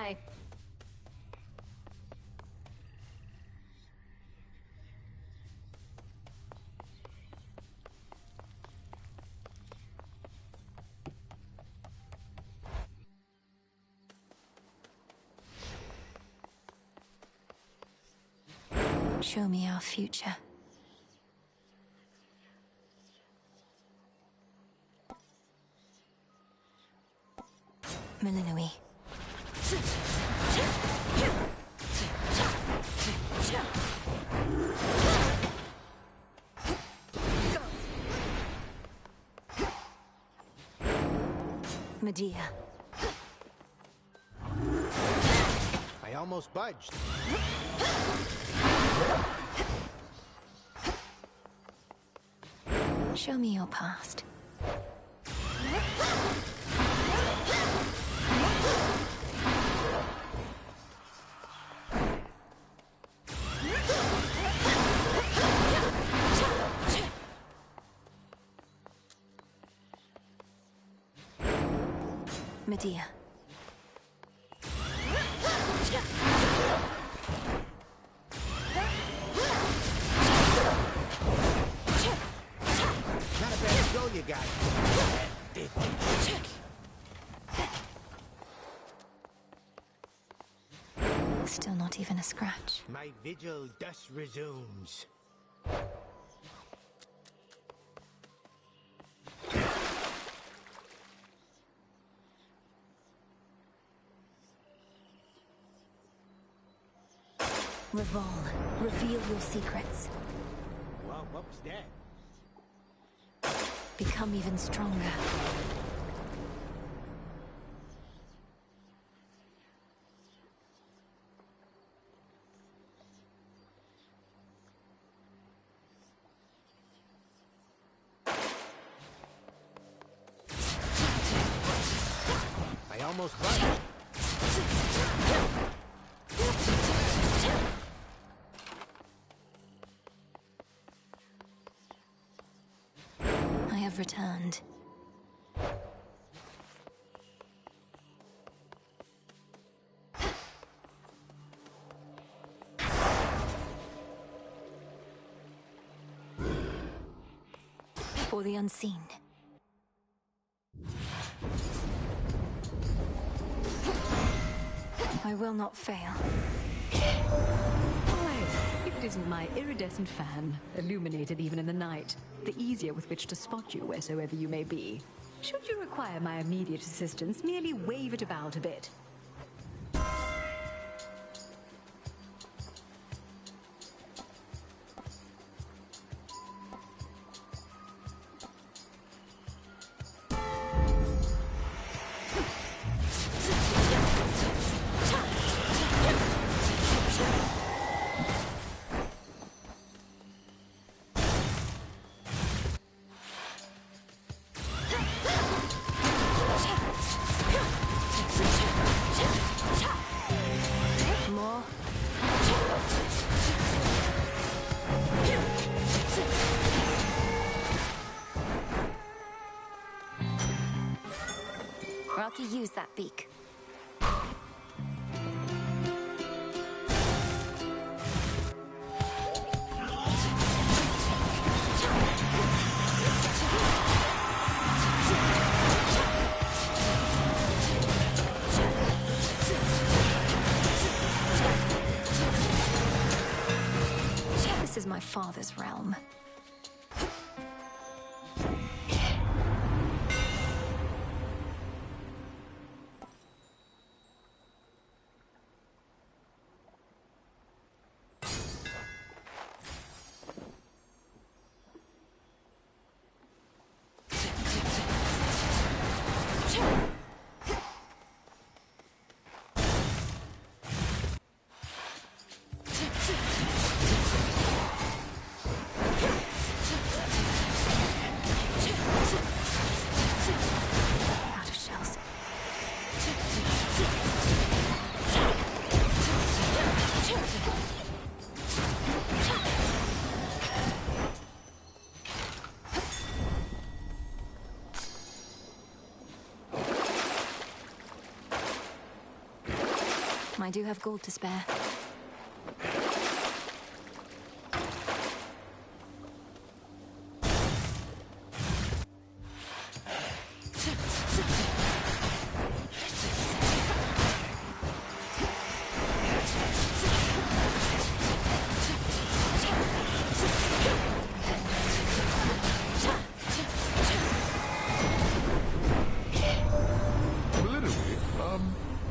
eye. Show me our future. Milinui. Medea. I almost budged. Show me your past. Medea. Not a bad goal you got. Still not even a scratch. My vigil thus resumes. Revol, reveal your secrets. Well, what was that? Become even stronger. I almost budged. I have returned. For the unseen. I will not fail. Why, if it isn't my iridescent fan, illuminated even in the night, the easier with which to spot you wheresoever you may be. Should you require my immediate assistance, merely wave it about a bit. Rocky, use that beak. This is my father's realm. I do have gold to spare.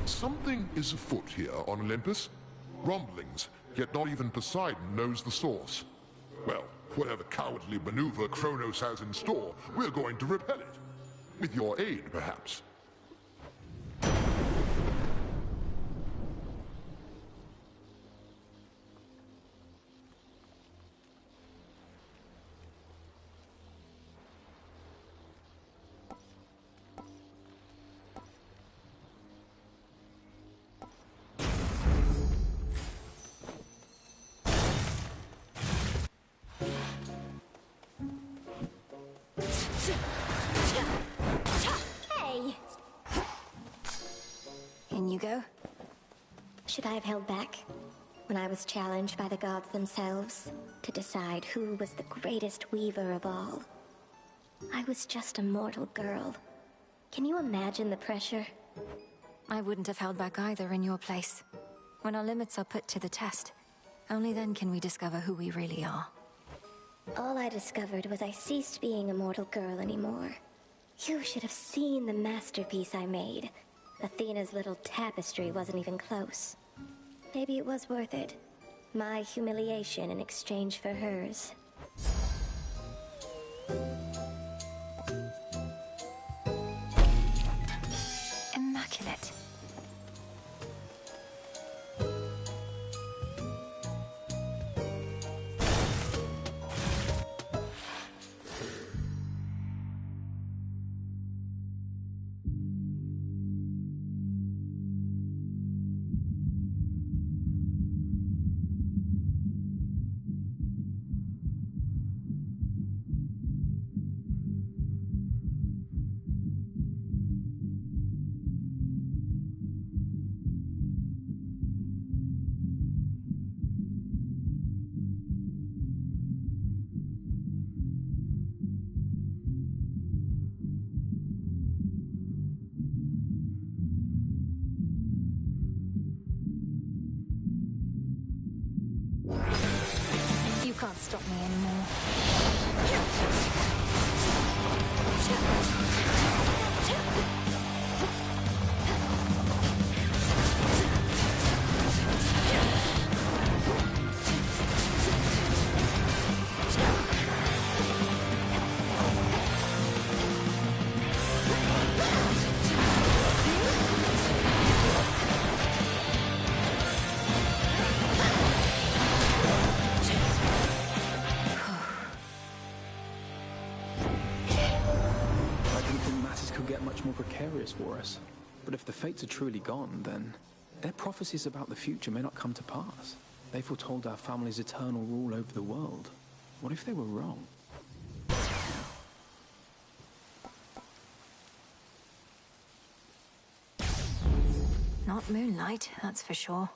Something is afoot here on Olympus. Rumblings, yet not even Poseidon knows the source. Well, whatever cowardly maneuver Kronos has in store, we're going to repel it. With your aid, perhaps. Hey! In you go. Should I have held back when I was challenged by the gods themselves to decide who was the greatest weaver of all? I was just a mortal girl. Can you imagine the pressure? I wouldn't have held back either in your place. When our limits are put to the test, only then can we discover who we really are. All I discovered was I ceased being a mortal girl anymore. You should have seen the masterpiece I made. Athena's little tapestry wasn't even close. Maybe it was worth it. My humiliation in exchange for hers. Immaculate. You can't stop me anymore. More precarious for us. But if the fates are truly gone, then their prophecies about the future may not come to pass. They foretold our family's eternal rule over the world. What if they were wrong? Not moonlight, that's for sure.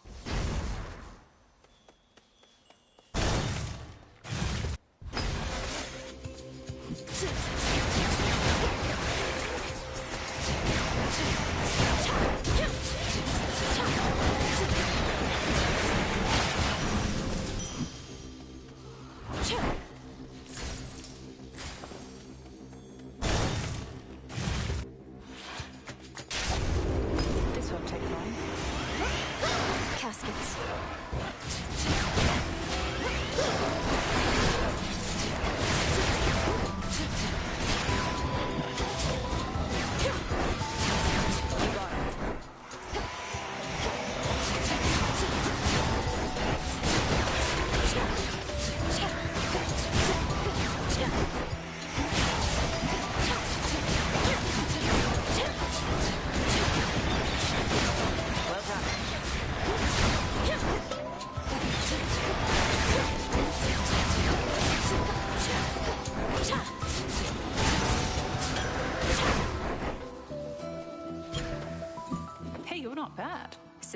Casket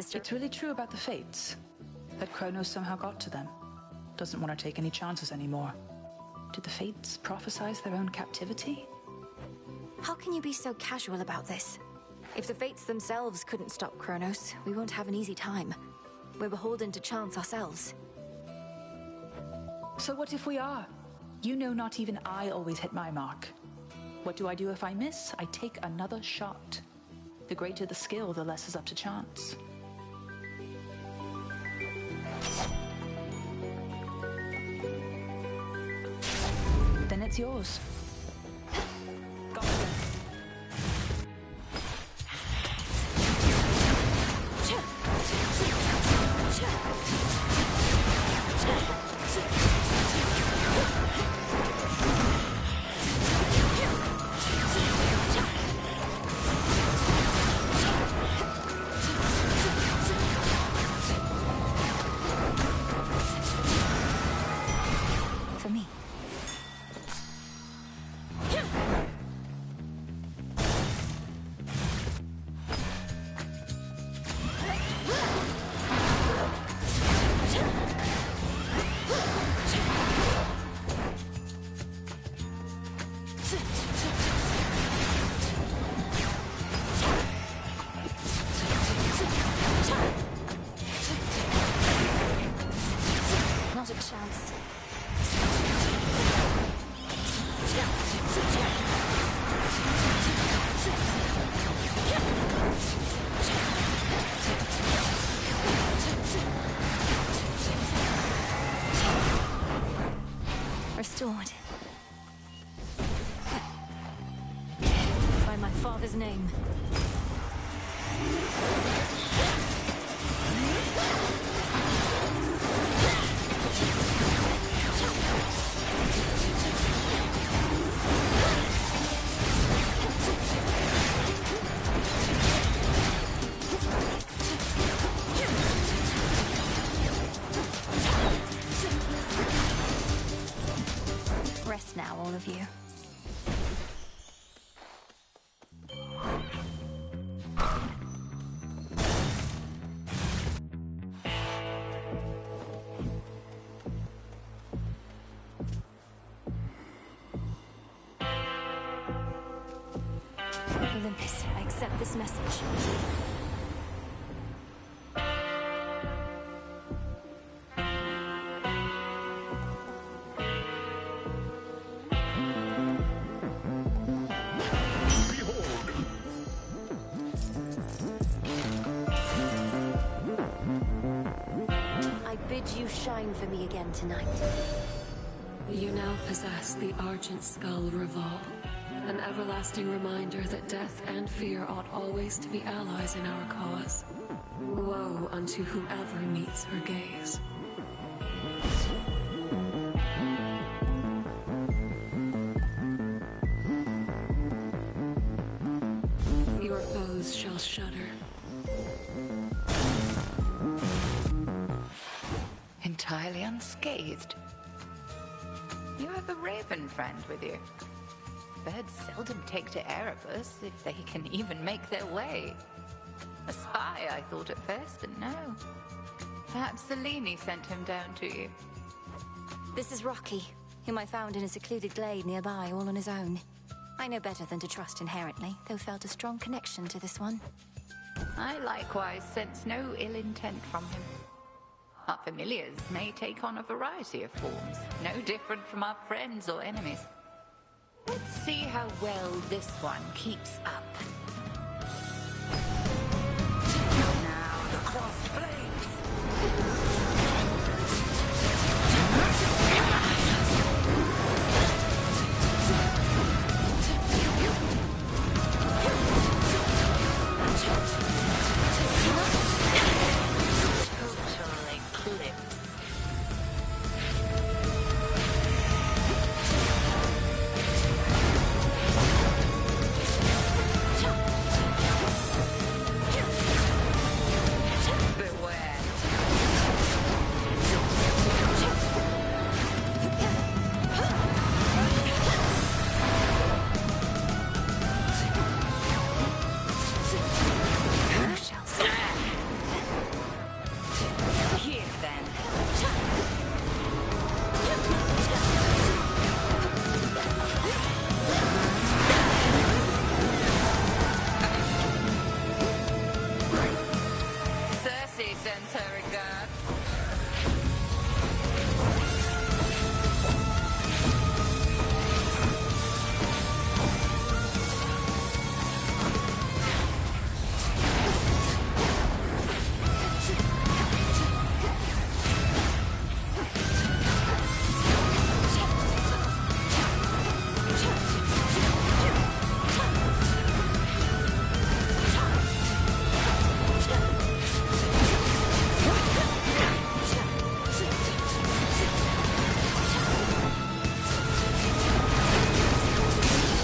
sister. It's really true about the Fates. That Kronos somehow got to them. Doesn't want to take any chances anymore. Did the Fates prophesize their own captivity? How can you be so casual about this? If the Fates themselves couldn't stop Kronos, we won't have an easy time. We're beholden to chance ourselves. So what if we are? You know not even I always hit my mark. What do I do if I miss? I take another shot. The greater the skill, the less is up to chance. Then it's yours. Got it. For me. Not a chance. Restored. By my father's name. Rest now, all of you. Olympus, I accept this message. I bid you shine for me again tonight. You now possess the Argent Skull Revolve, an everlasting reminder that death and fear ought always to be allies in our cause. Woe unto whoever meets her gaze. Your foes shall shudder. Entirely unscathed. You have a raven friend with you. Birds seldom take to Erebus if they can even make their way. A spy, I thought at first, but no. Perhaps Selene sent him down to you. This is Rocky, whom I found in a secluded glade nearby, all on his own. I know better than to trust inherently, though felt a strong connection to this one. I likewise sense no ill intent from him. Our familiars may take on a variety of forms, no different from our friends or enemies. Let's see how well this one keeps up. Now the cross blades! Total eclipse. then. Cersei sends her regards.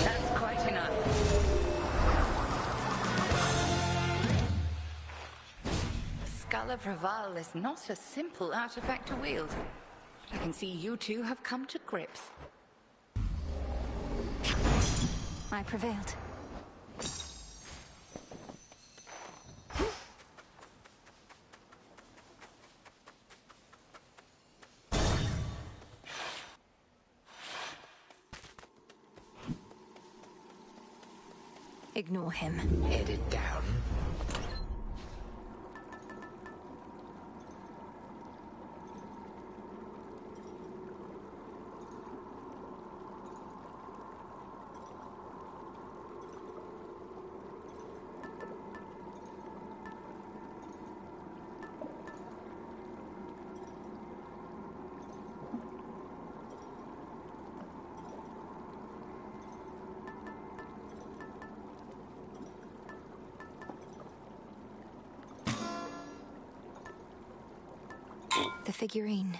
That's quite enough. The Skull of Raval is not a simple artifact to wield. I can see you two have come to grips. I prevailed. Ignore him. Headed down. The figurine.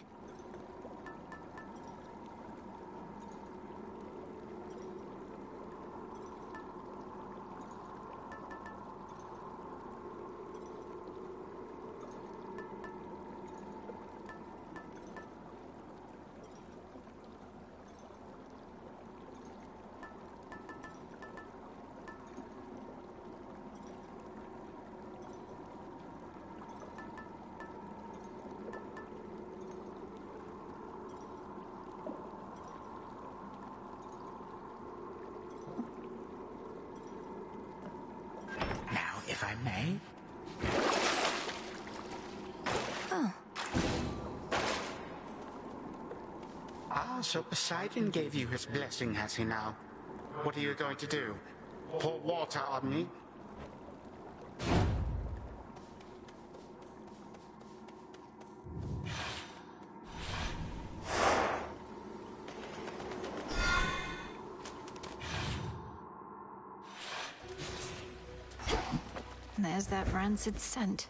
Now, if I may. Oh, Ah, so Poseidon gave you his blessing, has he now? What are you going to do? Pour water on me? there's that rancid scent.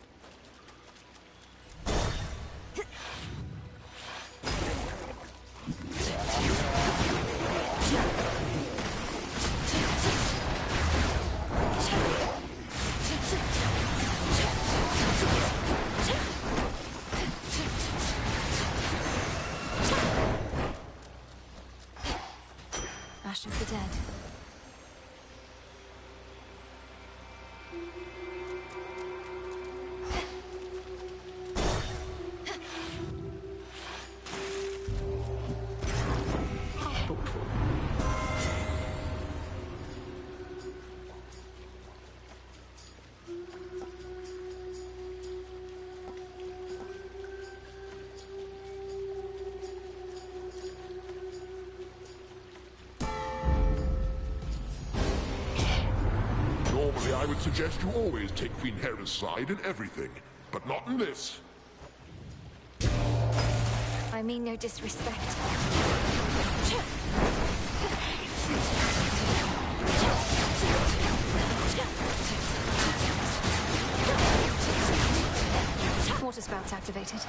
Ash of the Dead. Normally, I would suggest you always take Queen Hera's side in everything, but not in this. I mean no disrespect. Water spouts activated.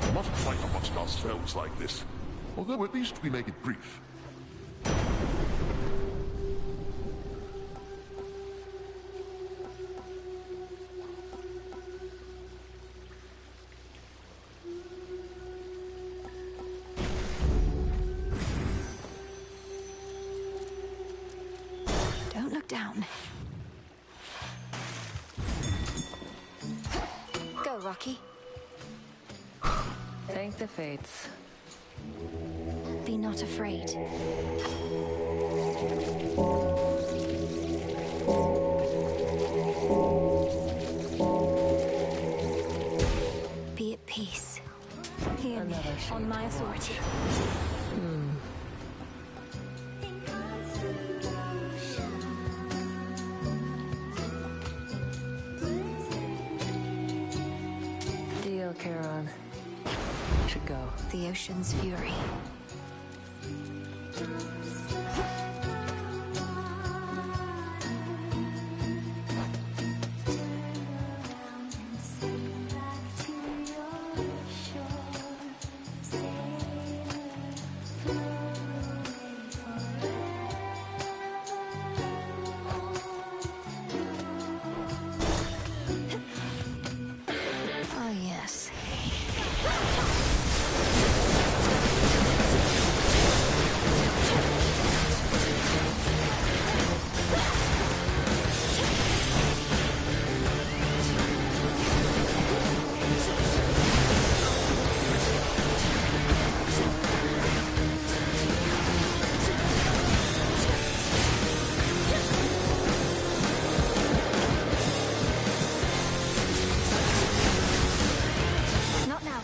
We mustn't fight amongst ourselves like this. Although at least we make it brief. Don't look down. Rocky. Thank the fates. Be not afraid. Be at peace. Hear me, on my authority. Deal, Charon. Should go. The ocean's fury. Ah, yes. Not now.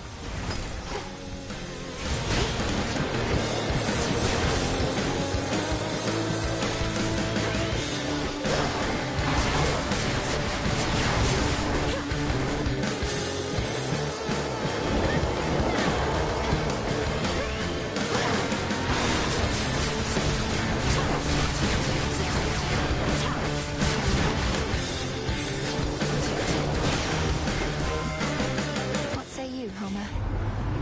What say you, Homer?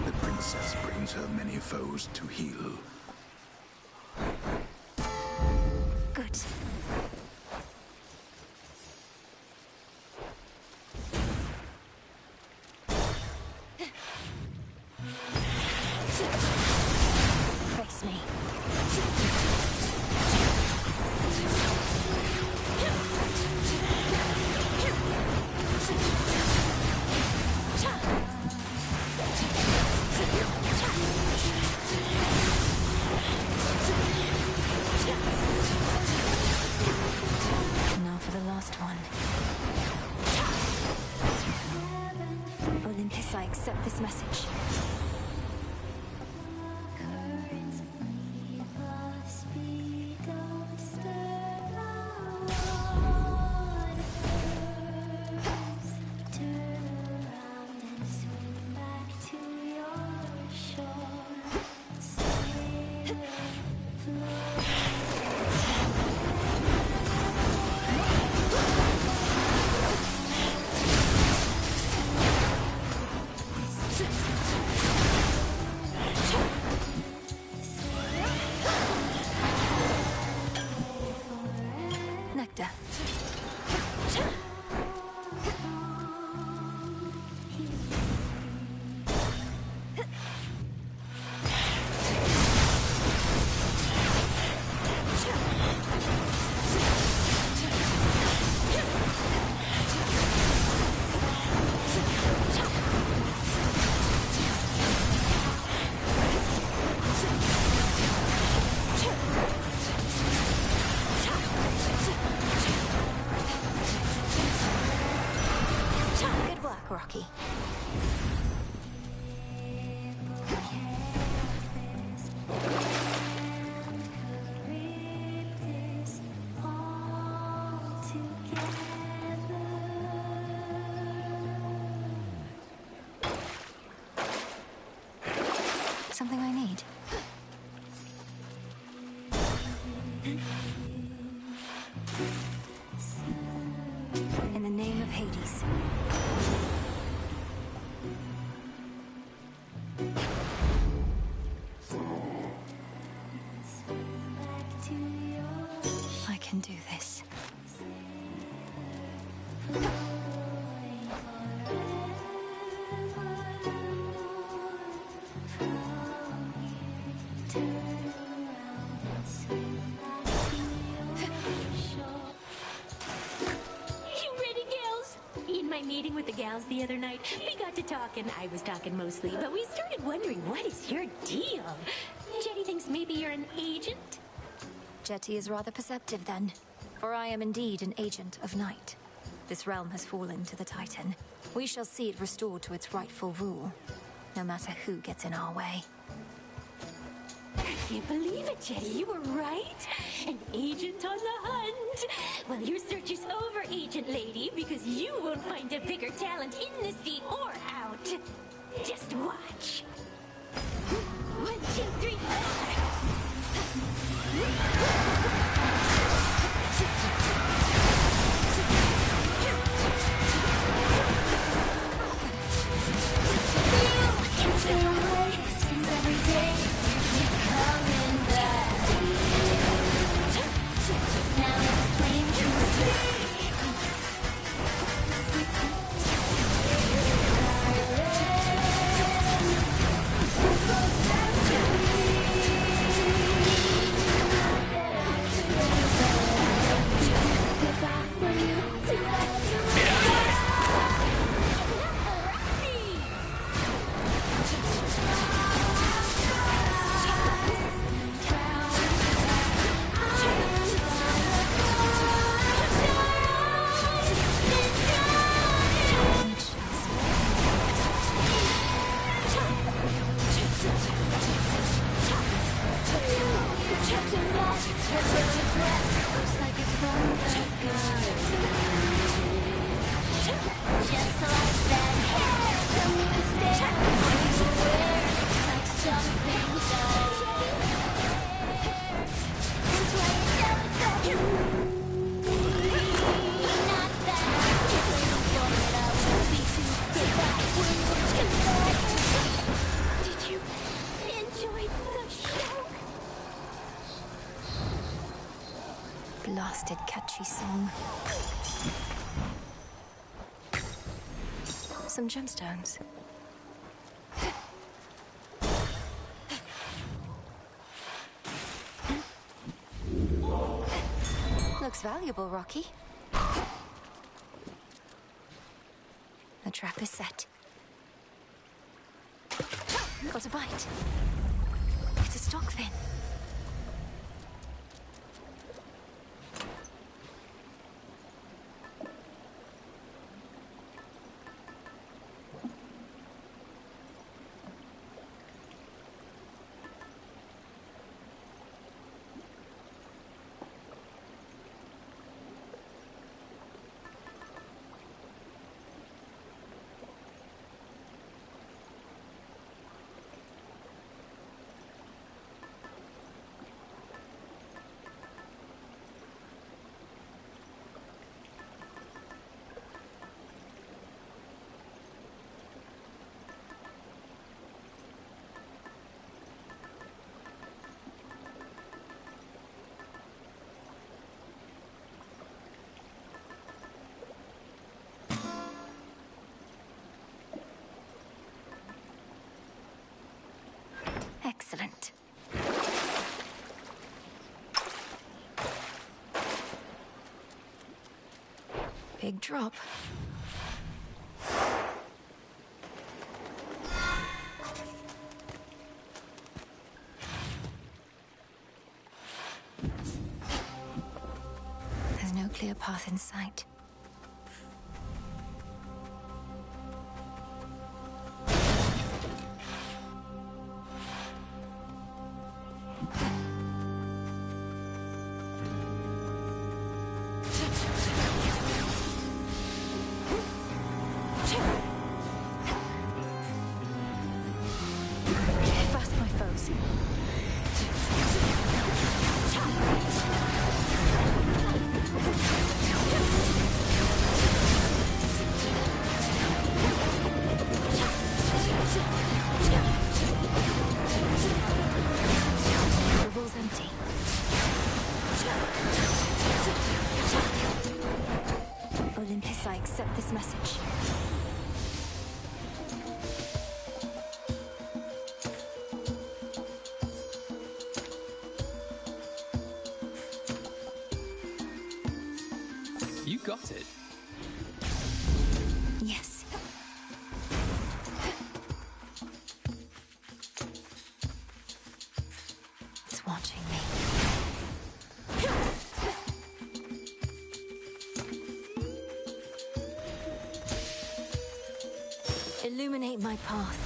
The princess brings her many foes to heal. Good. Face me. Now for the last one. Olympus, I accept this message. Nectar. Good work, Rocky. Something I need. In the name of Hades. I can do this. You ready, girls? In my maiden fighting with the gals the other night, we got to talking. I was talking mostly, but we started wondering, what is your deal? Jetty thinks maybe you're an agent? Jetty is rather perceptive then, for I am indeed an agent of night. This realm has fallen to the Titan. We shall see it restored to its rightful rule, no matter who gets in our way. I can't believe it, Jetty. You were right. An agent on the hunt. Well, your search is over, Agent Lady, because you won't find a bigger talent in the sea or out. Just watch. 1, 2, 3. Blasted catchy song. Some gemstones. Looks valuable, Rocky. The trap is set. Got a bite. It's a stockfin. Excellent. Big drop. There's no clear path in sight. Olympus, I accept this message. You got it. Yes. illuminate my path.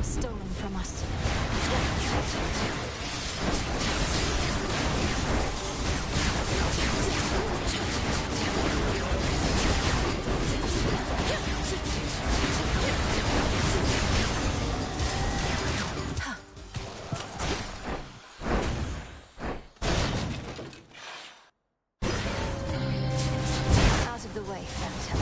Stolen from us. Out of the way, Phantom.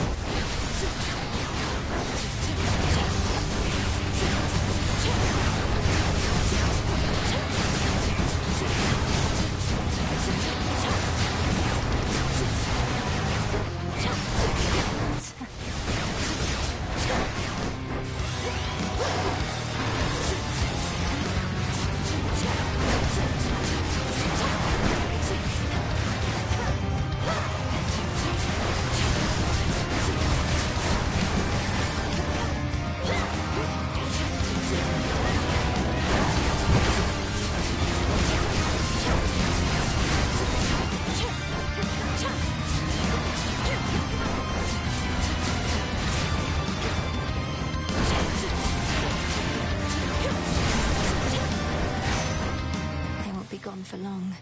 For long.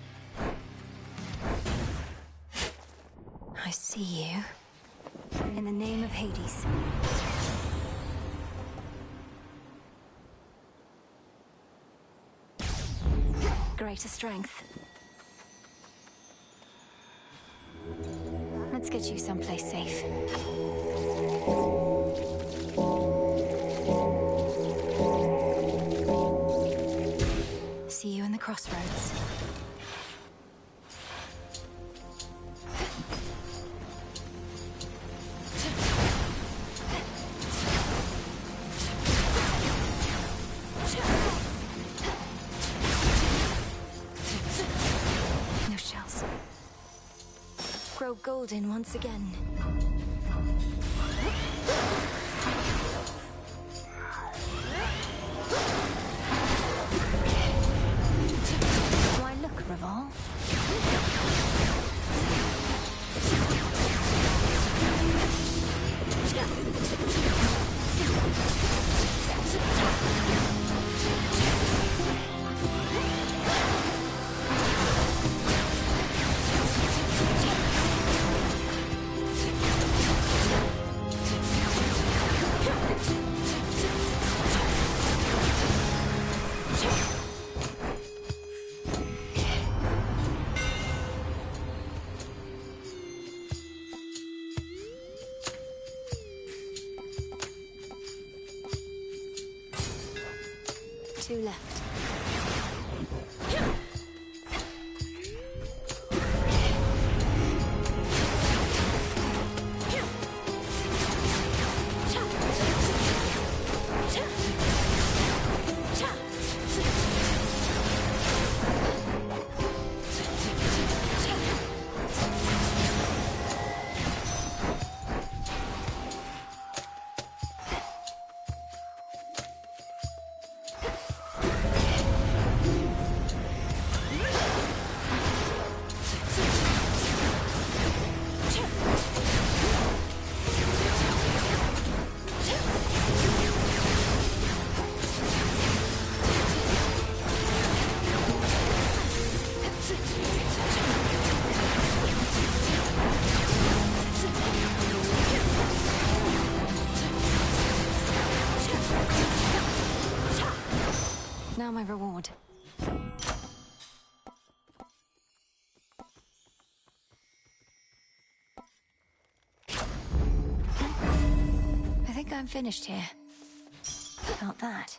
I see you. In the name of Hades. Greater strength. Let's get you someplace safe. See you in the crossroads. No shells. Grow golden once again. Revolve. I'm finished here. Not that.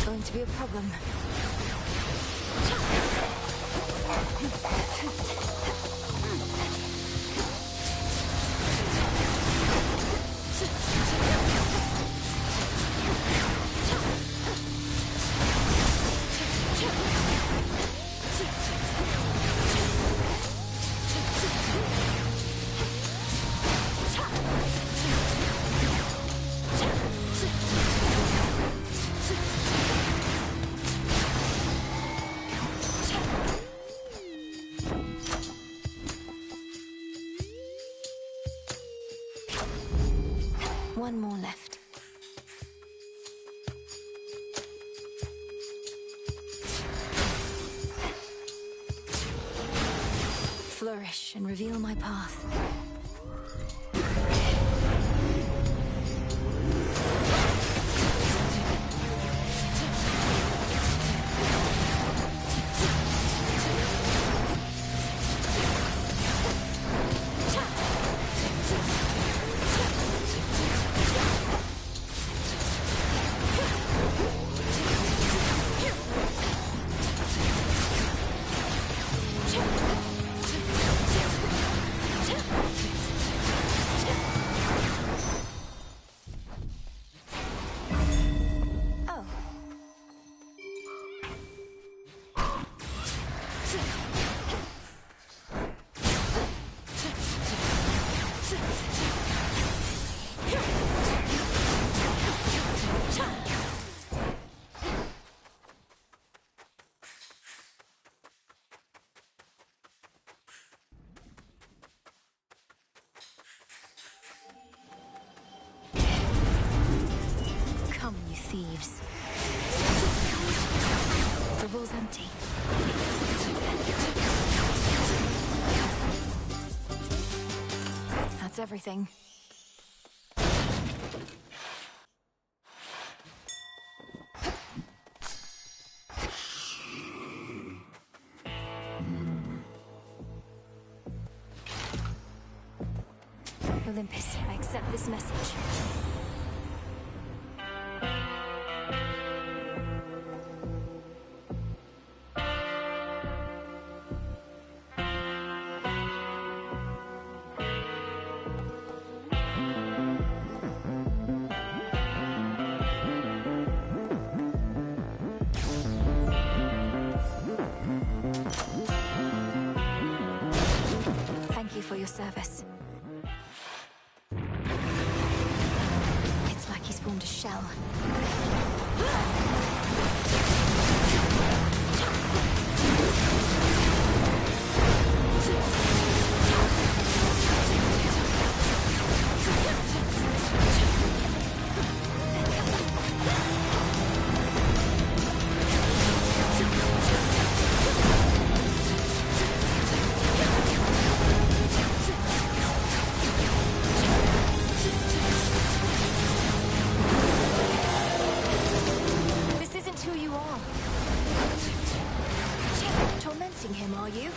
Going to be a problem. One more left. Flourish and reveal my path. Come, you thieves. The vault's empty. That's everything. Olympus, I accept this message. Thank you for your service. It's like he's formed a shell. Tormenting him, are you?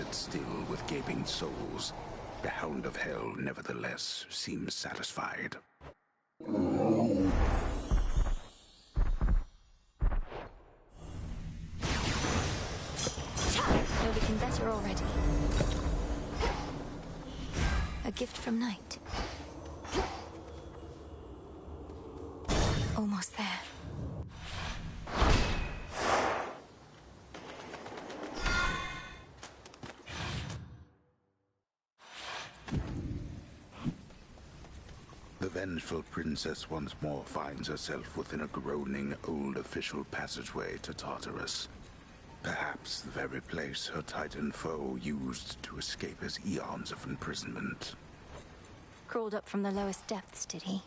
sit still with gaping souls, the Hound of Hell nevertheless seems satisfied. You're looking better already. A gift from Night. Almost there. The vengeful princess once more finds herself within a groaning old official passageway to Tartarus. Perhaps the very place her Titan foe used to escape his eons of imprisonment. Crawled up from the lowest depths, did he?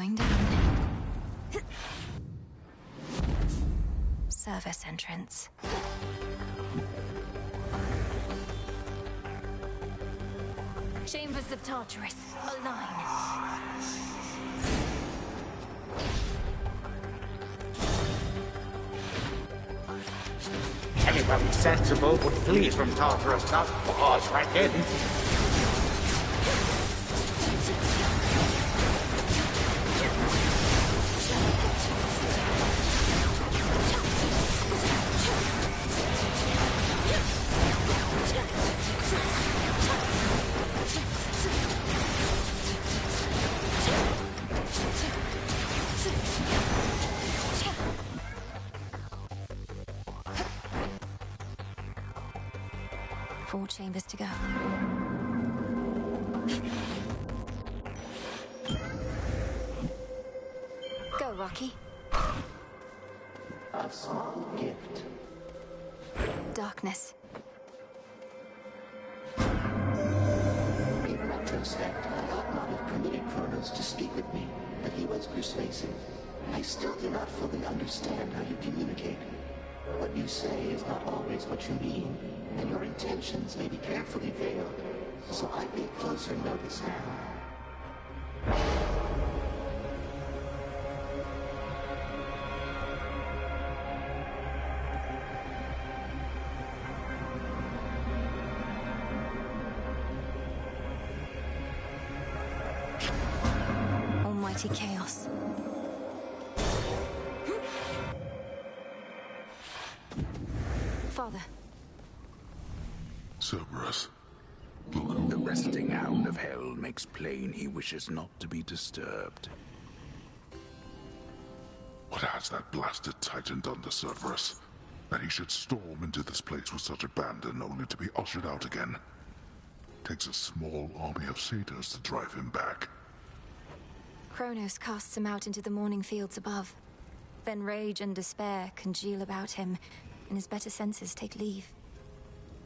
Going down. Service entrance. Chambers of Tartarus, align. Anybody sensible would flee from Tartarus, not barge right in. Four chambers to go. Go, Rocky. A small gift. Darkness. In retrospect, I ought not have permitted Kronos to speak with me, but he was persuasive. I still do not fully understand how you communicate. What you say is not always what you mean, and your intentions may be carefully veiled, so I pay closer notice now. Almighty chaos. Father. Cerberus. The resting hound of hell makes plain he wishes not to be disturbed. What has that blasted Titan done to Cerberus? That he should storm into this place with such abandon only to be ushered out again. Takes a small army of satyrs to drive him back. Kronos casts him out into the morning fields above. Then rage and despair congeal about him, and his better senses take leave.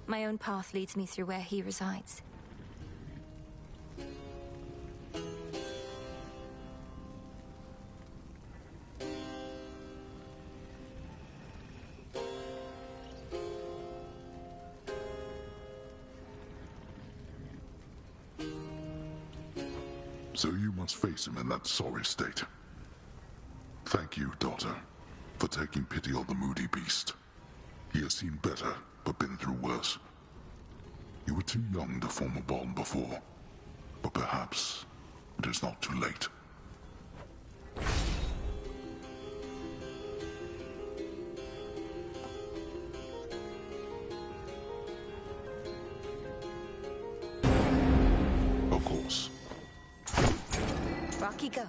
My own path leads me through where he resides. So you must face him in that sorry state. Thank you, daughter, for taking pity on the moody beast. He has seen better, but been through worse. You were too young to form a bond before, but perhaps it is not too late. Of course. Rocky, go.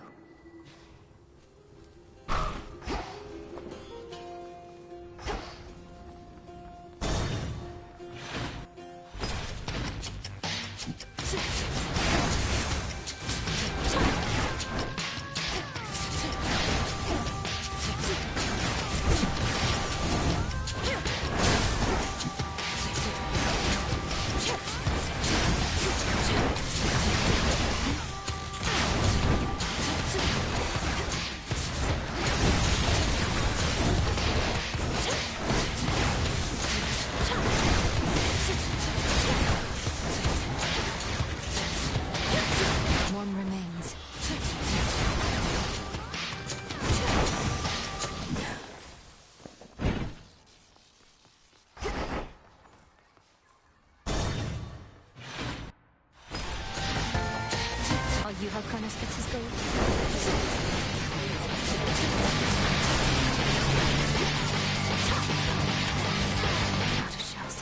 You how Kronos gets his gold. Out of shells.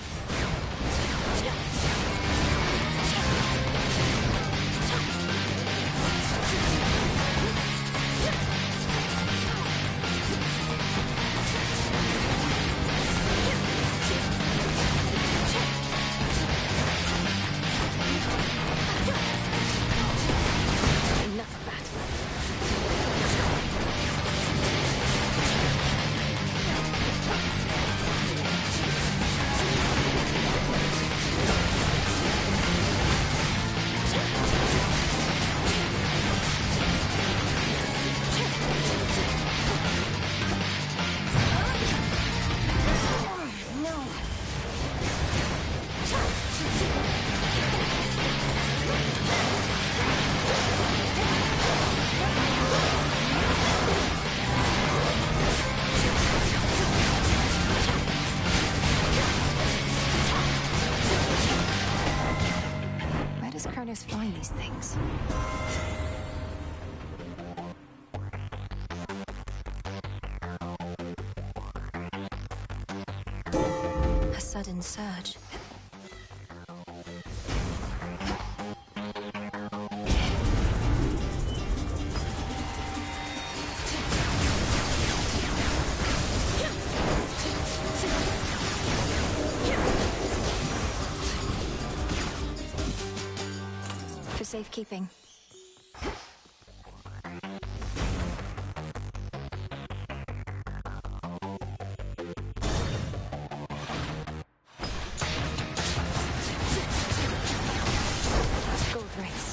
Enough of that. does Kronos find these things? A sudden surge. For safekeeping. Gold race.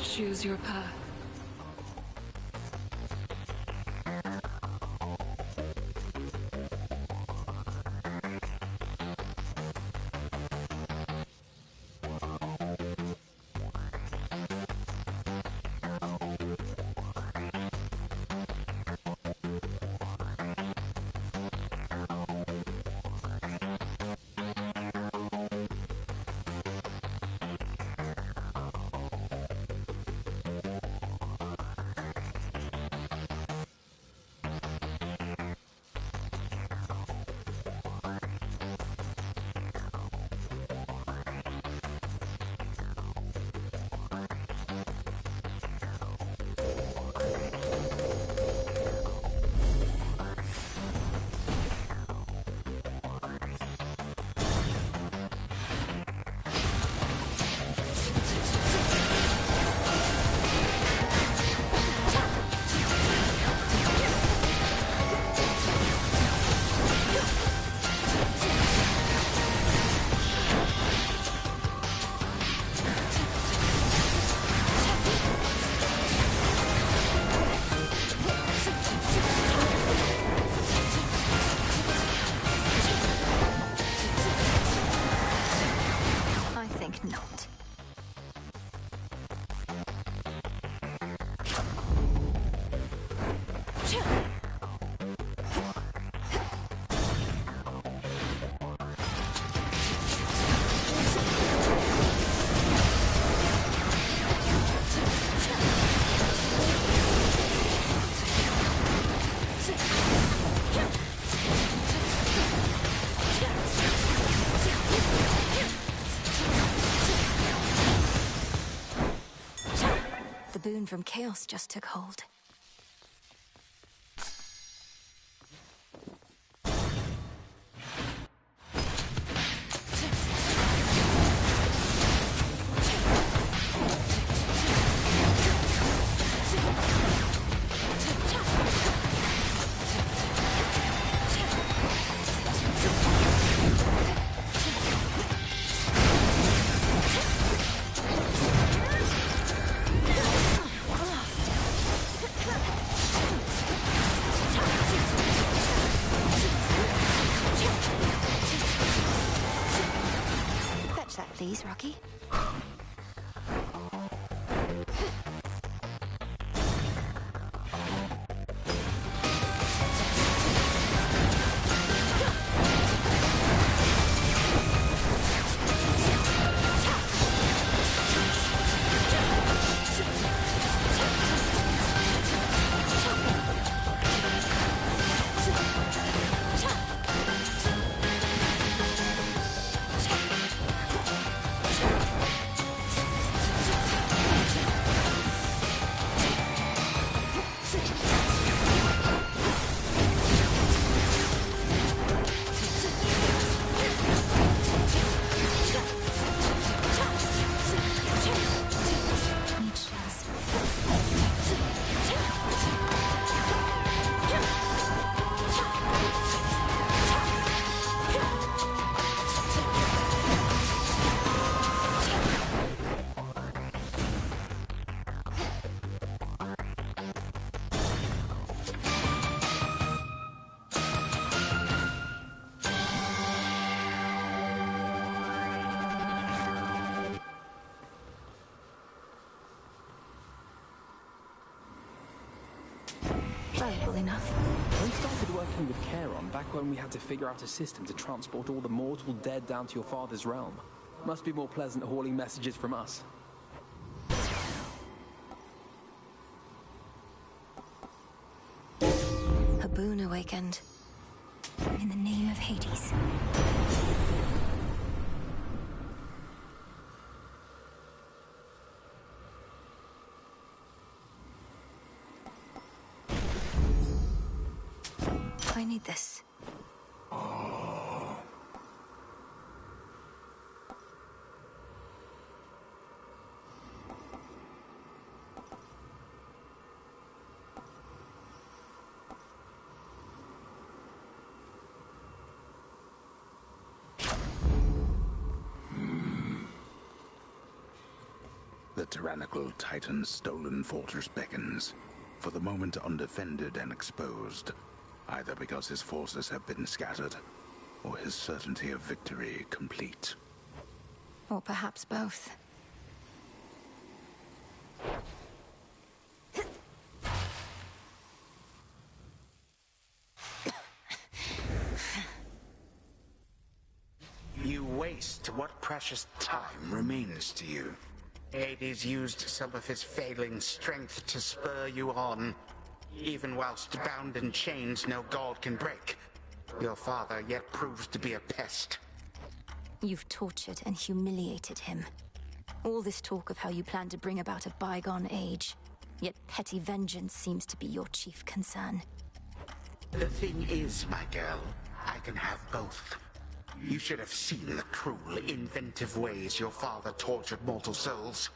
Choose your path. The boon from Chaos just took hold. Please, Rocky. valuable enough. We started working with Charon back when we had to figure out a system to transport all the mortal dead down to your father's realm. Must be more pleasant hauling messages from us. A boon awakened. In the name of Hades. I need this. The tyrannical Titan's stolen fortress beckons, for the moment undefended and exposed, either because his forces have been scattered, or his certainty of victory complete. Or perhaps both. You waste what precious time remains to you. Hades used some of his failing strength to spur you on. Even whilst bound in chains no god can break, your father yet proves to be a pest. You've tortured and humiliated him. All this talk of how you plan to bring about a bygone age, yet petty vengeance seems to be your chief concern. The thing is, my girl, I can have both. You should have seen the cruel, inventive ways your father tortured mortal souls.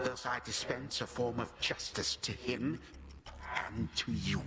Thus I dispense a form of justice to him and to you.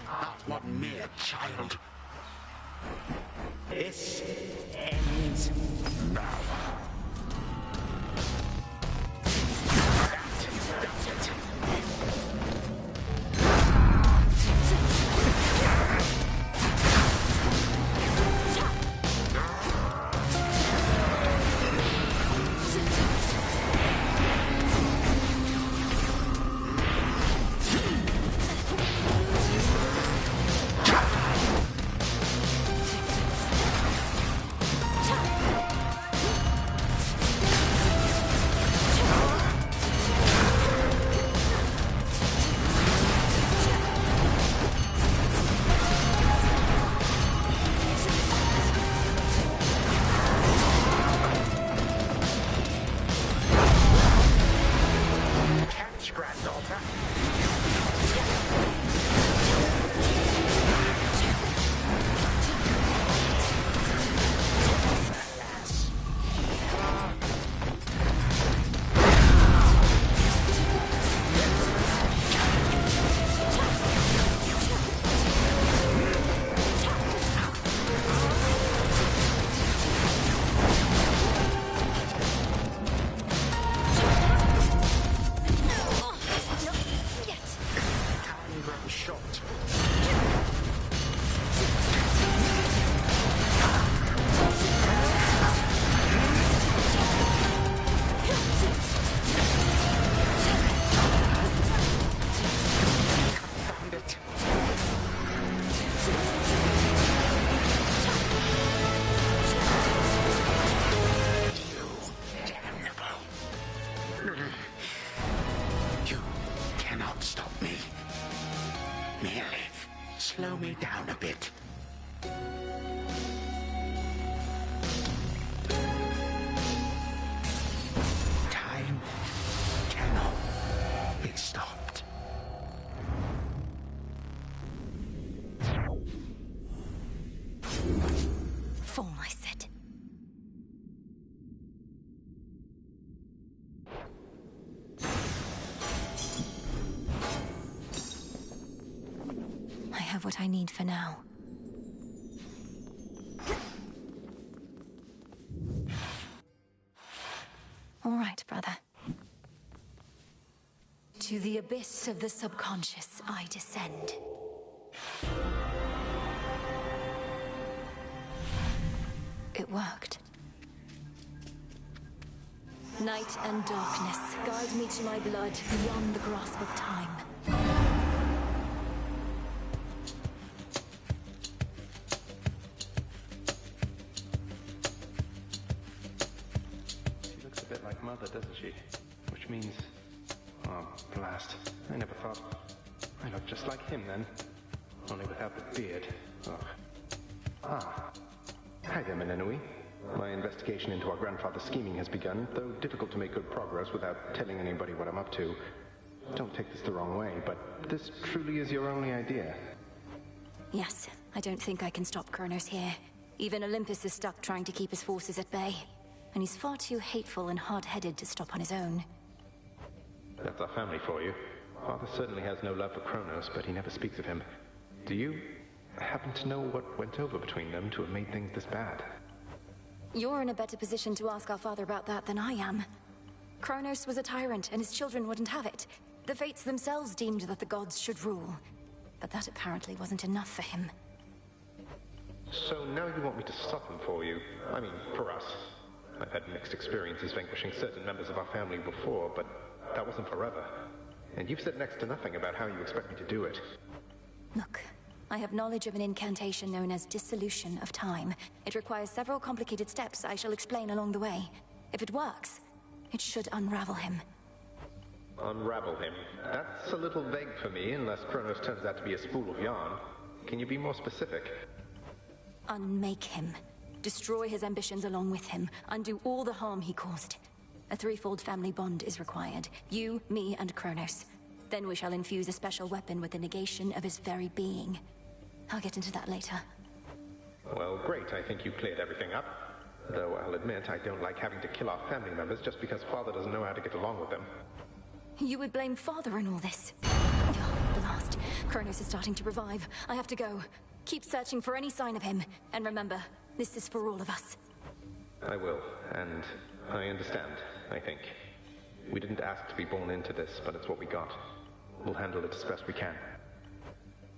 Not one mere child. This ends now. That does it. me. Merely slow me down a bit. Time cannot be stopped. Fall, I said. I have what I need for now. All right, brother. To the abyss of the subconscious I descend. It worked. Night and darkness, guide me to my blood beyond the grasp of time. She looks a bit like Mother, doesn't she? Which means... Oh, blast. I never thought... I look just like him, then. Only without the beard. Ugh. Ah. Hi there, Menenui. My investigation into our grandfather's scheming has begun, though difficult to make good progress without telling anybody what I'm up to. Don't take this the wrong way, but this truly is your only idea. Yes, I don't think I can stop Kronos here. Even Olympus is stuck trying to keep his forces at bay. And he's far too hateful and hard-headed to stop on his own. That's our family for you. Father certainly has no love for Kronos, but he never speaks of him. Do you happen to know what went over between them to have made things this bad? You're in a better position to ask our father about that than I am. Kronos was a tyrant, and his children wouldn't have it. The Fates themselves deemed that the gods should rule. But that apparently wasn't enough for him. So now you want me to stop him for you? I mean, for us. I've had mixed experiences vanquishing certain members of our family before, but that wasn't forever. And you've said next to nothing about how you expect me to do it. Look, I have knowledge of an incantation known as Dissolution of Time. It requires several complicated steps I shall explain along the way. If it works, it should unravel him. Unravel him? That's a little vague for me, unless Kronos turns out to be a spool of yarn. Can you be more specific? Unmake him. Destroy his ambitions along with him. Undo all the harm he caused. A threefold family bond is required. You, me, and Kronos. Then we shall infuse a special weapon with the negation of his very being. I'll get into that later. Well, great. I think you cleared everything up. Though I'll admit I don't like having to kill our family members just because Father doesn't know how to get along with them. You would blame Father in all this? Oh, blast. Kronos is starting to revive. I have to go. Keep searching for any sign of him. And remember, this is for all of us. I will, and I understand, I think. We didn't ask to be born into this, but it's what we got. We'll handle it as best we can.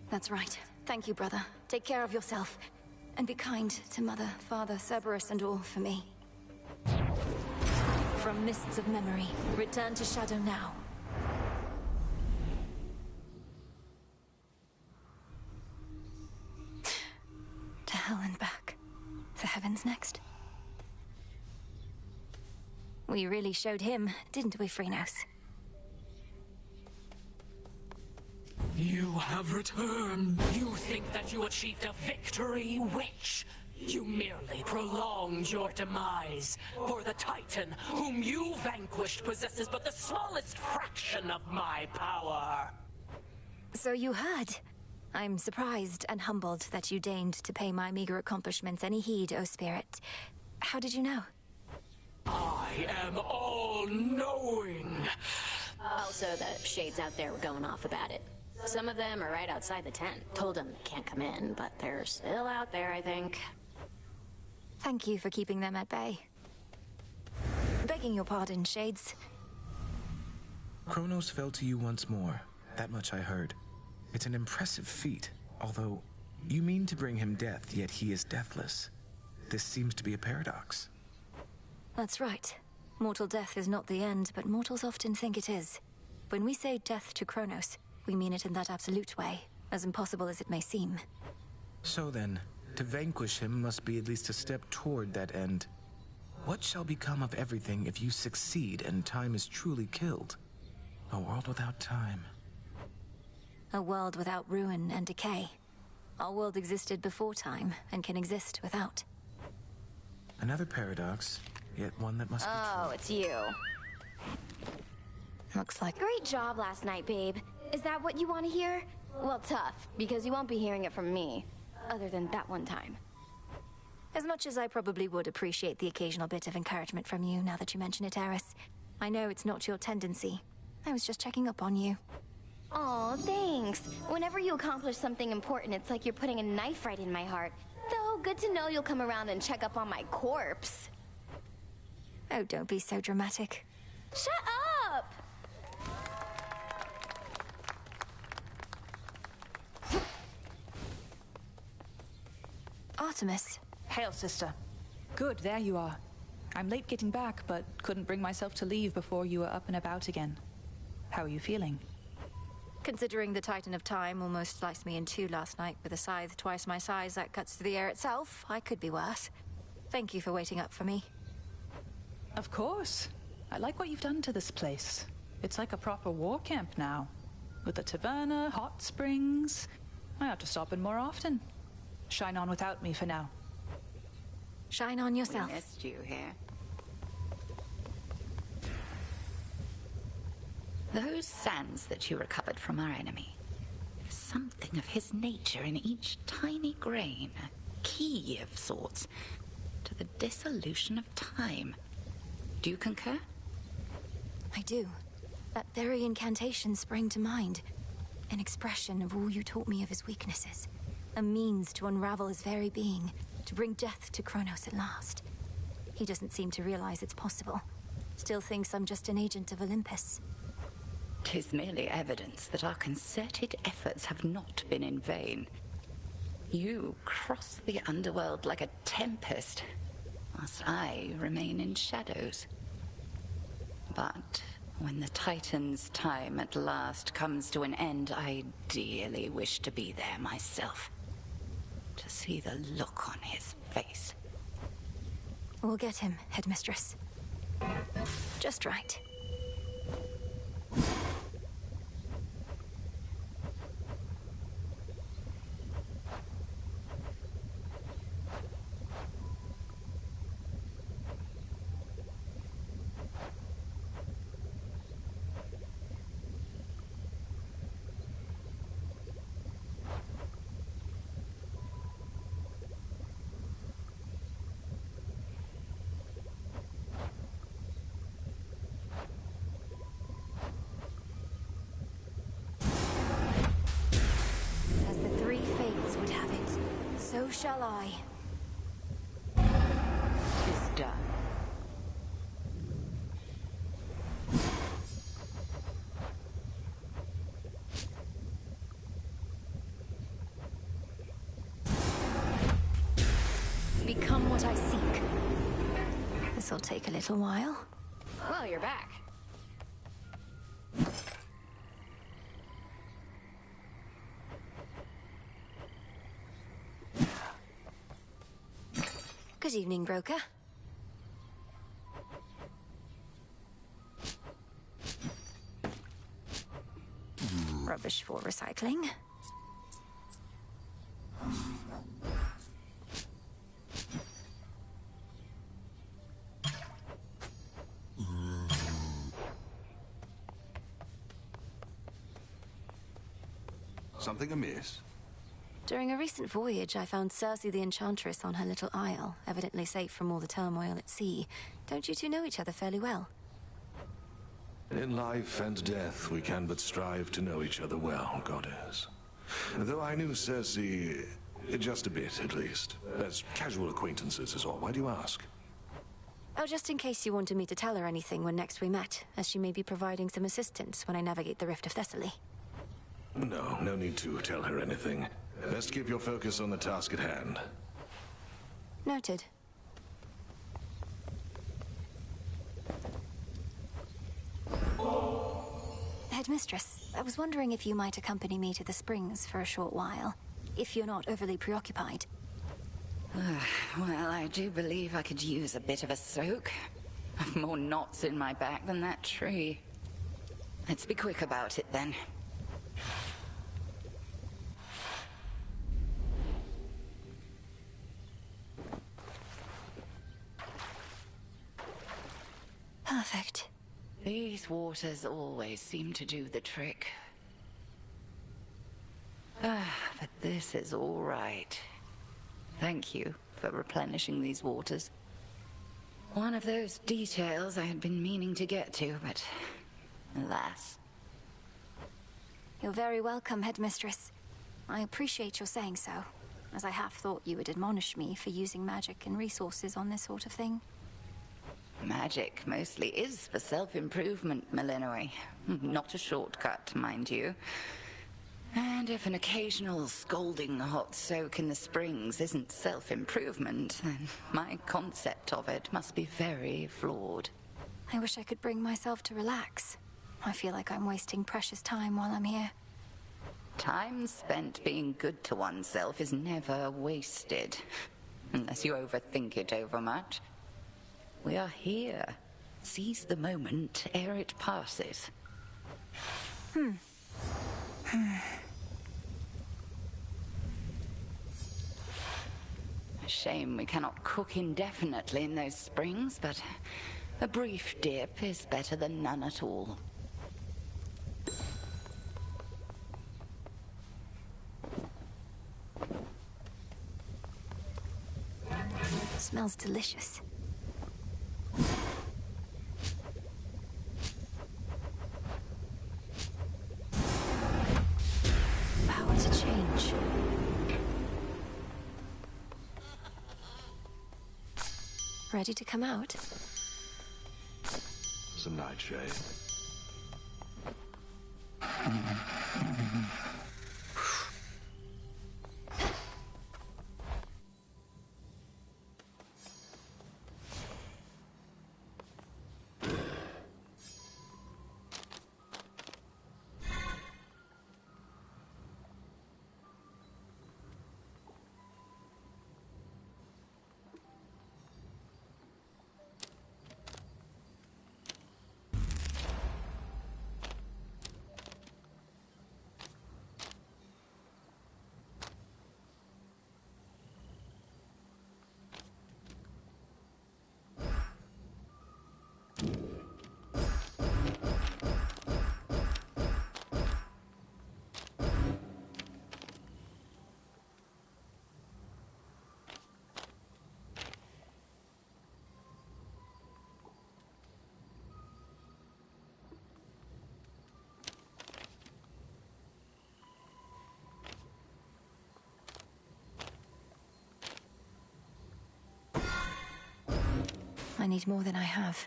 That's right. Thank you, brother. Take care of yourself. And be kind to Mother, Father, Cerberus, and all for me. From mists of memory, return to Shadow now. To hell and back. The heavens next. We really showed him, didn't we, Phrynos? You have returned. You think that you achieved a victory, witch? You merely prolonged your demise. For the Titan, whom you vanquished, possesses but the smallest fraction of my power. So you heard. I'm surprised and humbled that you deigned to pay my meager accomplishments any heed, O Spirit. How did you know? I am all-knowing. Also, the shades out there were going off about it. Some of them are right outside the tent. Told them can't come in, but they're still out there, I think. Thank you for keeping them at bay. Begging your pardon, Shades. Kronos fell to you once more. That much I heard. It's an impressive feat, although you mean to bring him death, yet he is deathless. This seems to be a paradox. That's right. Mortal death is not the end, but mortals often think it is. When we say death to Kronos, we mean it in that absolute way, as impossible as it may seem. So then, to vanquish him must be at least a step toward that end. What shall become of everything if you succeed and time is truly killed? A world without time. A world without ruin and decay. Our world existed before time, and can exist without. Another paradox, yet one that must be Oh, it's you. Looks like... Great job last night, babe. Is that what you want to hear? Well, tough, because you won't be hearing it from me. Other than that one time. As much as I probably would appreciate the occasional bit of encouragement from you, now that you mention it, Eris, I know it's not your tendency. I was just checking up on you. Aw, thanks. Whenever you accomplish something important, it's like you're putting a knife right in my heart. Though, good to know you'll come around and check up on my corpse. Oh, don't be so dramatic. Shut up! Artemis. Hail, sister. Good, there you are. I'm late getting back, but couldn't bring myself to leave before you were up and about again. How are you feeling? Considering the Titan of Time almost sliced me in two last night with a scythe twice my size that cuts through the air itself, I could be worse. Thank you for waiting up for me. Of course. I like what you've done to this place. It's like a proper war camp now. With a taverna, hot springs. I ought to stop in more often. Shine on without me for now. Shine on yourself. We missed you here. Those sands that you recovered from our enemy. Something of his nature in each tiny grain. A key of sorts to the dissolution of time. Do you concur? I do. That very incantation sprang to mind. An expression of all you taught me of his weaknesses. A means to unravel his very being. To bring death to Kronos at last. He doesn't seem to realize it's possible. Still thinks I'm just an agent of Olympus. 'Tis merely evidence that our concerted efforts have not been in vain. You cross the underworld like a tempest, whilst I remain in shadows. But when the Titan's time at last comes to an end, I dearly wish to be there myself. To see the look on his face. We'll get him, Headmistress. Just right. So shall I. It's done. Become what I seek. This'll take a little while. Well, you're back. Good evening, broker. Rubbish for recycling. Something amiss? During a recent voyage, I found Circe the Enchantress on her little isle, evidently safe from all the turmoil at sea. Don't you two know each other fairly well? In life and death, we can but strive to know each other well, Goddess. Though I knew Circe, just a bit, at least. As casual acquaintances is all. Why do you ask? Oh, just in case you wanted me to tell her anything when next we met, as she may be providing some assistance when I navigate the Rift of Thessaly. No, no need to tell her anything. Best keep your focus on the task at hand. Noted. Headmistress, I was wondering if you might accompany me to the springs for a short while, if you're not overly preoccupied. Well, I do believe I could use a bit of a soak. I've more knots in my back than that tree. Let's be quick about it, then. Perfect. These waters always seem to do the trick. But this is all right. Thank you for replenishing these waters. One of those details I had been meaning to get to, but alas. You're very welcome, Headmistress. I appreciate your saying so, as I half thought you would admonish me for using magic and resources on this sort of thing. Magic mostly is for self-improvement, Malinois. Not a shortcut, mind you. And if an occasional scalding hot soak in the springs isn't self-improvement, then my concept of it must be very flawed. I wish I could bring myself to relax. I feel like I'm wasting precious time while I'm here. Time spent being good to oneself is never wasted, unless you overthink it overmuch. We are here. Seize the moment ere it passes. A shame we cannot cook indefinitely in those springs, but a brief dip is better than none at all. Smells delicious. Power to change. Ready to come out? Some nightshade. I need more than I have.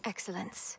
Excellence.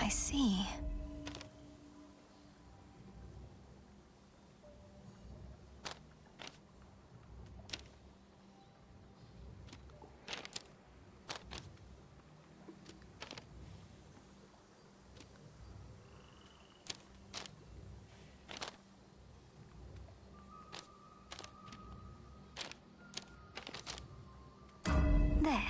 I see. There.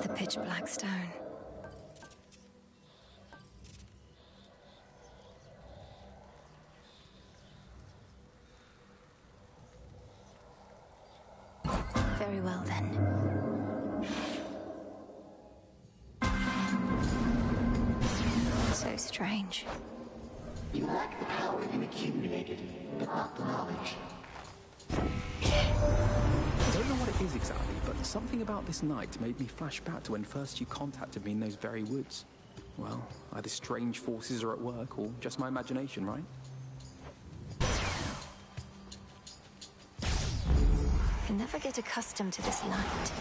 The pitch black stone. Very well then. So strange. You lack the power you accumulated, but not the knowledge. I don't know what it is exactly, but something about this night made me flash back to when first you contacted me in those very woods. Well, either strange forces are at work, or just my imagination, right? I can never get accustomed to this light.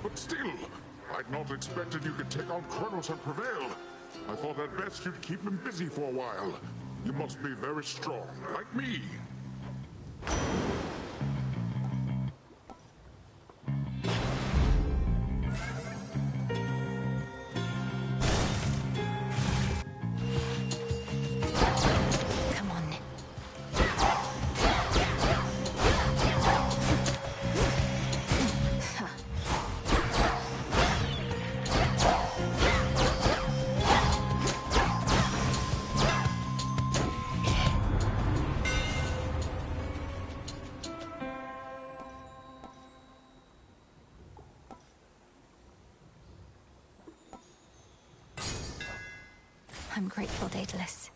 But still, I'd not expected you could take on Kronos and prevail. I thought at best you'd keep him busy for a while. You must be very strong, like me. Come on. I'm grateful, Daedalus.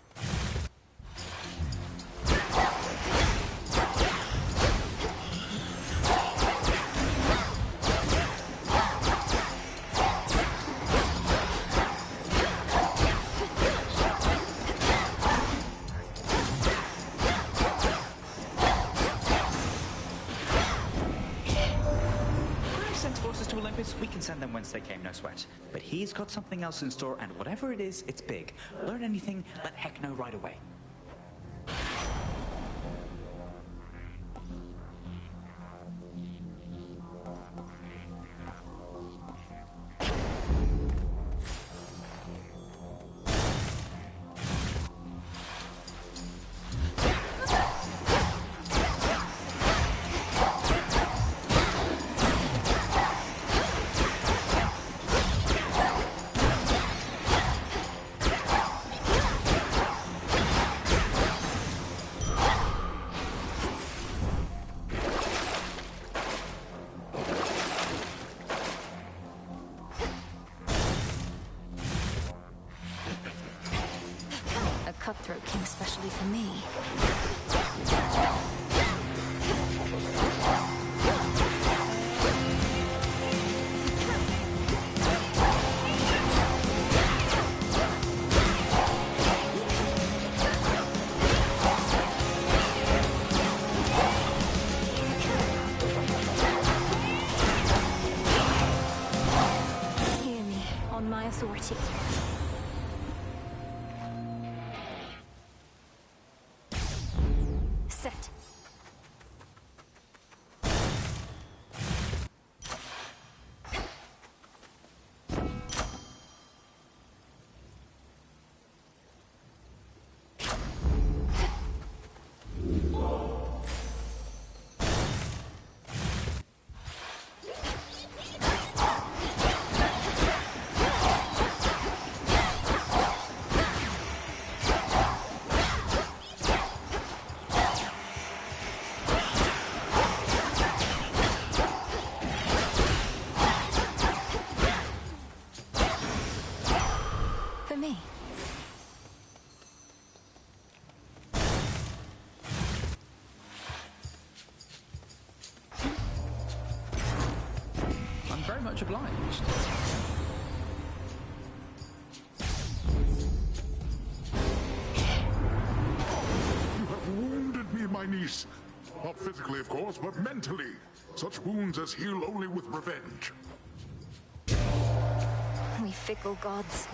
To Olympus, we can send them whence they came, no sweat. But he's got something else in store, and whatever it is, it's big. Learn anything, let Heck know right away. duty. Set. For me. I'm very much obliged. You have wounded me, my niece. Not physically, of course, but mentally. Such wounds as heal only with revenge. We fickle gods.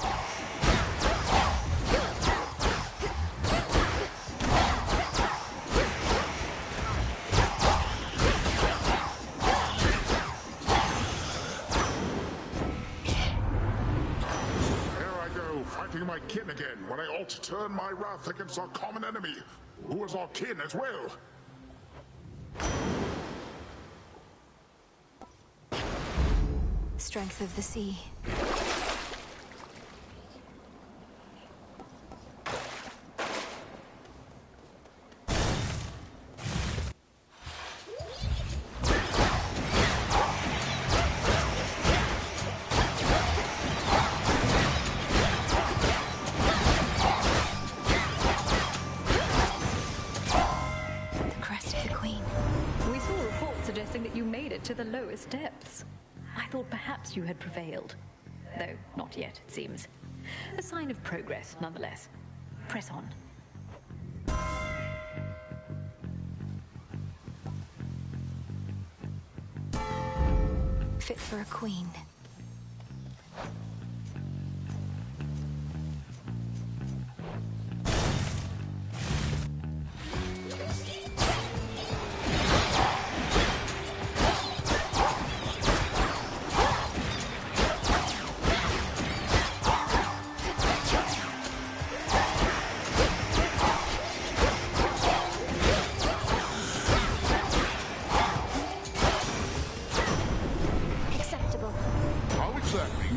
Fighting my kin again when I ought to turn my wrath against our common enemy, who is our kin as well. Strength of the sea. Suggesting that you made it to the lowest depths. I thought perhaps you had prevailed. Though not yet, it seems. A sign of progress, nonetheless. Press on. Fit for a queen.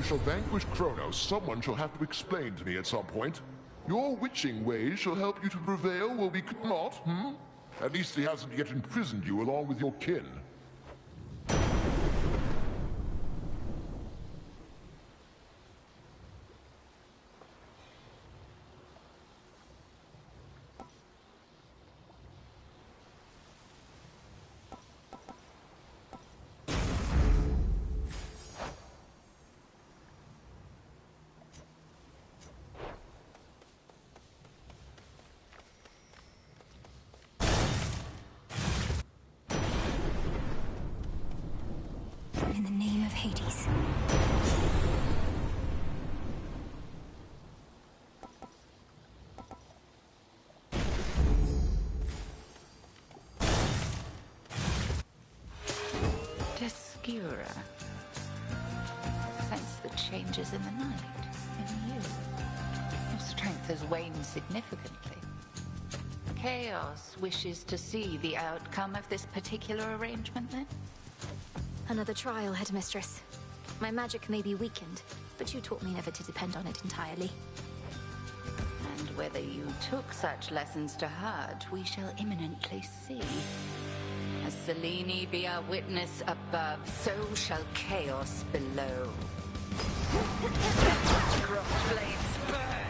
Shall vanquish Kronos, someone shall have to explain to me at some point. Your witching ways shall help you to prevail, will we not, At least he hasn't yet imprisoned you along with your kin. In the name of Hades. Descura. Sense the changes in the night, in you. Your strength has waned significantly. Chaos wishes to see the outcome of this particular arrangement, then? Another trial, Headmistress. My magic may be weakened, but you taught me never to depend on it entirely. And whether you took such lessons to heart, we shall imminently see. As Selene be our witness above, so shall chaos below. Cross blades burn!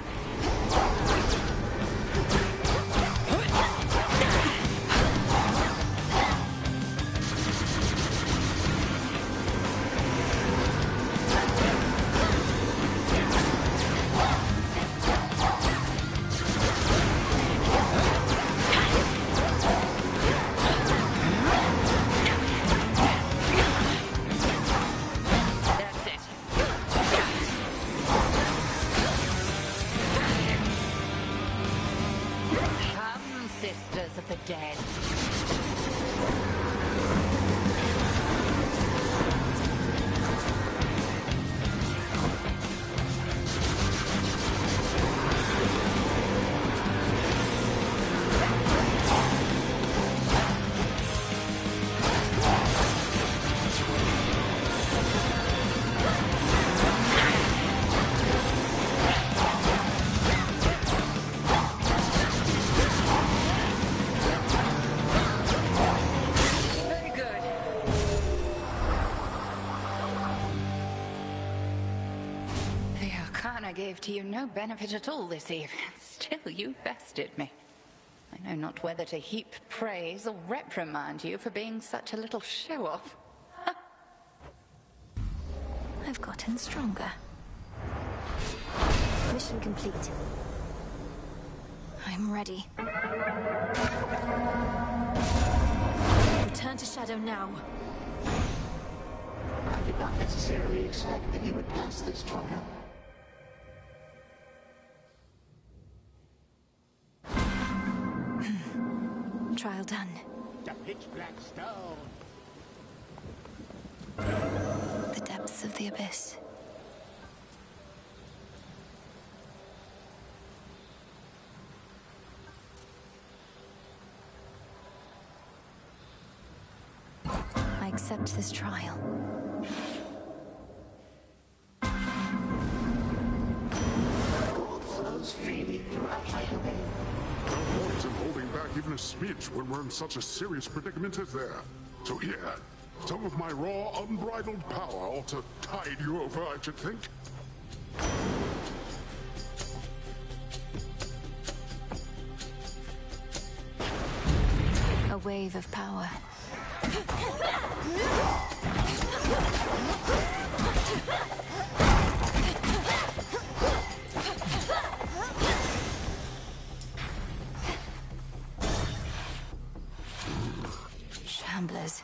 I gave to you no benefit at all this eve. Still, you bested me. I know not whether to heap praise or reprimand you for being such a little show-off. I've gotten stronger. Mission complete. I'm ready. Return to Shadow now. I did not necessarily expect that you would pass this trial. Trial done. The pitch black stone. The depths of the abyss. I accept this trial. Gold flows freely throughout Highway. No point in holding back even a smidge when we're in such a serious predicament as there. So yeah, some of my raw, unbridled power ought to tide you over, I should think. A wave of power. Shamblers.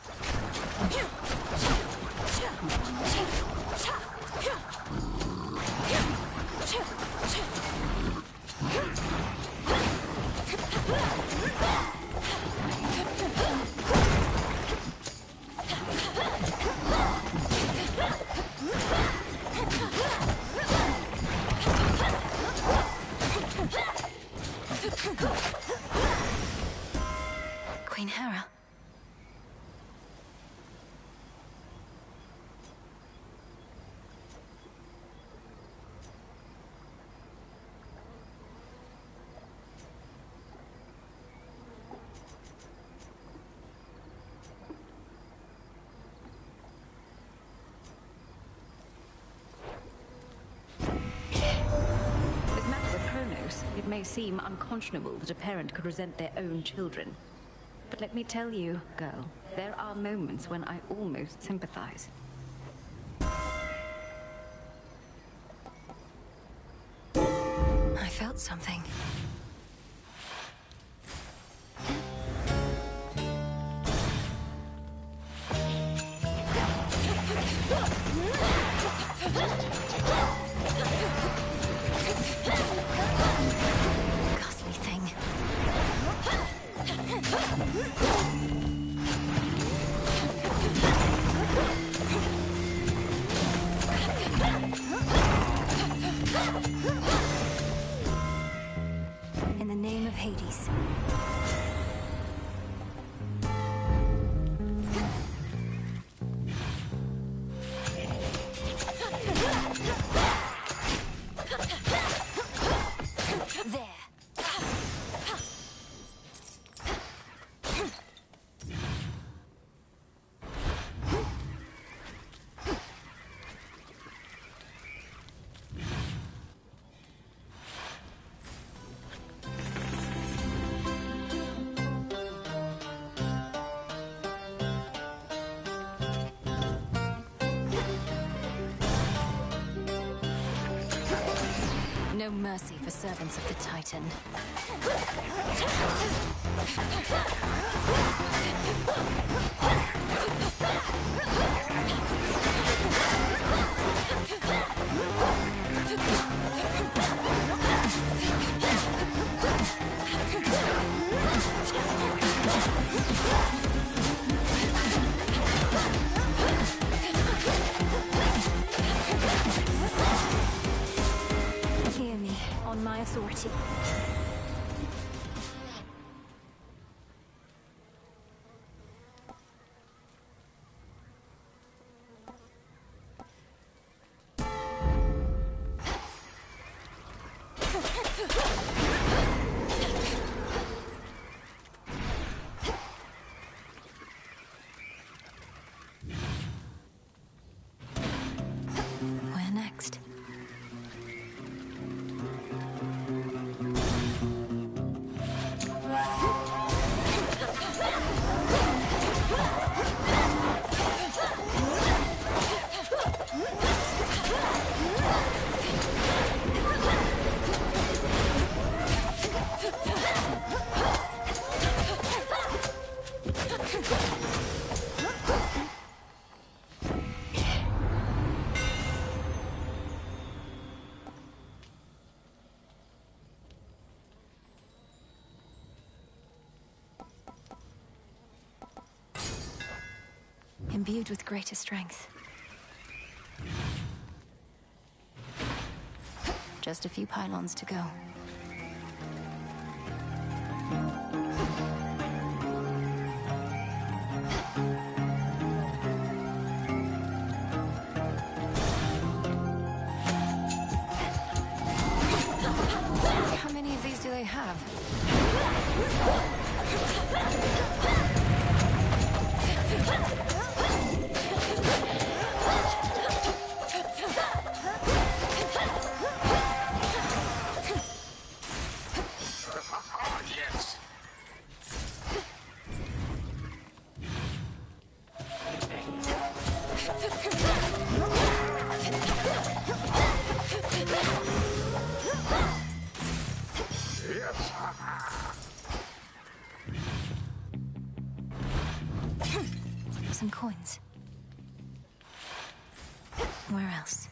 Queen Hera. It may seem unconscionable that a parent could resent their own children. But let me tell you, girl, there are moments when I almost sympathize. I felt something. Ghastly thing. In the name of Hades. No mercy for servants of the Titan. Hear me, on my authority. imbued with greater strength. Just a few pylons to go. How many of these do they have? Yes. Yes. Some coins. Where else?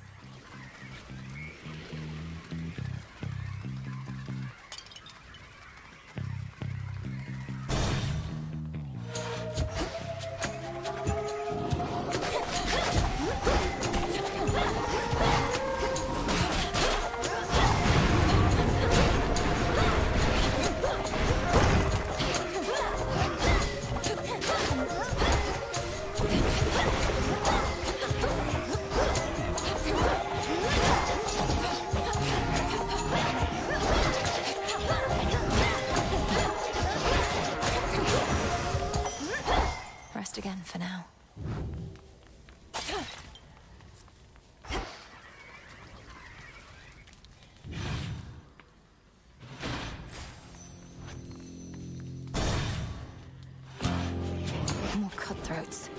Rest again for now. More cutthroats.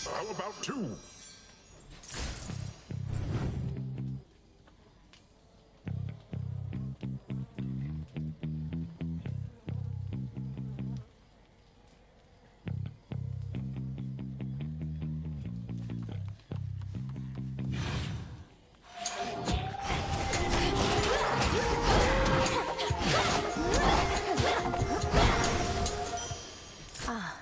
How about two? Ah.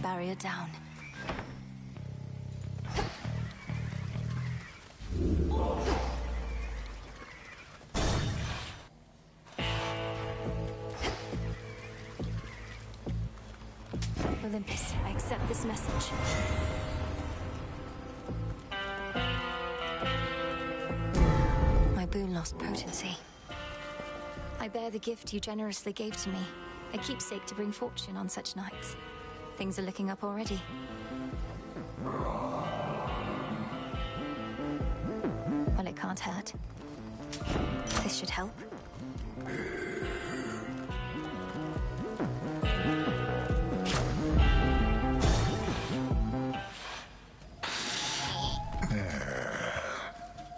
Barrier down. Olympus, I accept this message. My boon lost potency. I bear the gift you generously gave to me, a keepsake to bring fortune on such nights. Things are looking up already. Well, it can't hurt. This should help.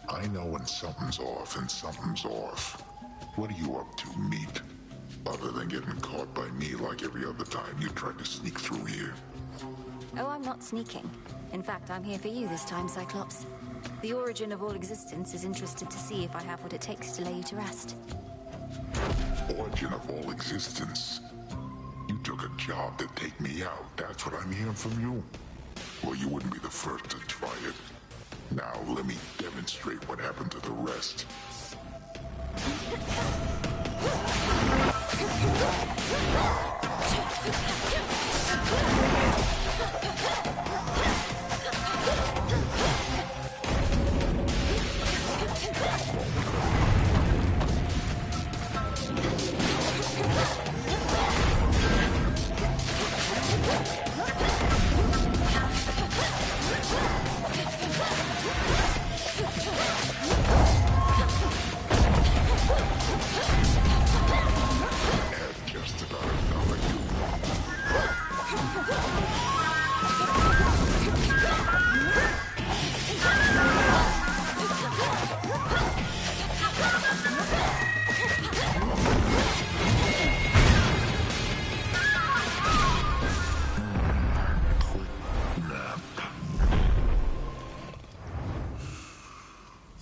I know when something's off and something's off. What are you up to, meat? Other than getting caught by me like every other time you tried to sneak through here. Oh, I'm not sneaking. In fact, I'm here for you this time, Cyclops. The origin of all existence is interested to see if I have what it takes to lay you to rest. Origin of all existence? You took a job to take me out. That's what I'm hearing from you? Well, you wouldn't be the first to try it. Now, let me demonstrate what happened to the rest.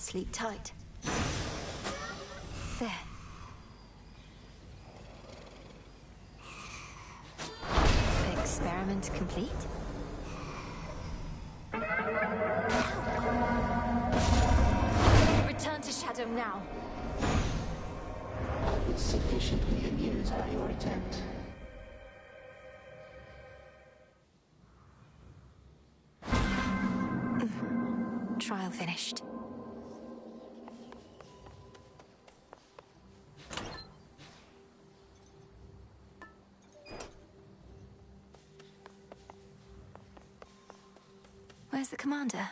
Sleep tight. There. Experiment complete? Return to Shadow now. I was sufficiently amused by your attempt. Trial finished. Where's the commander?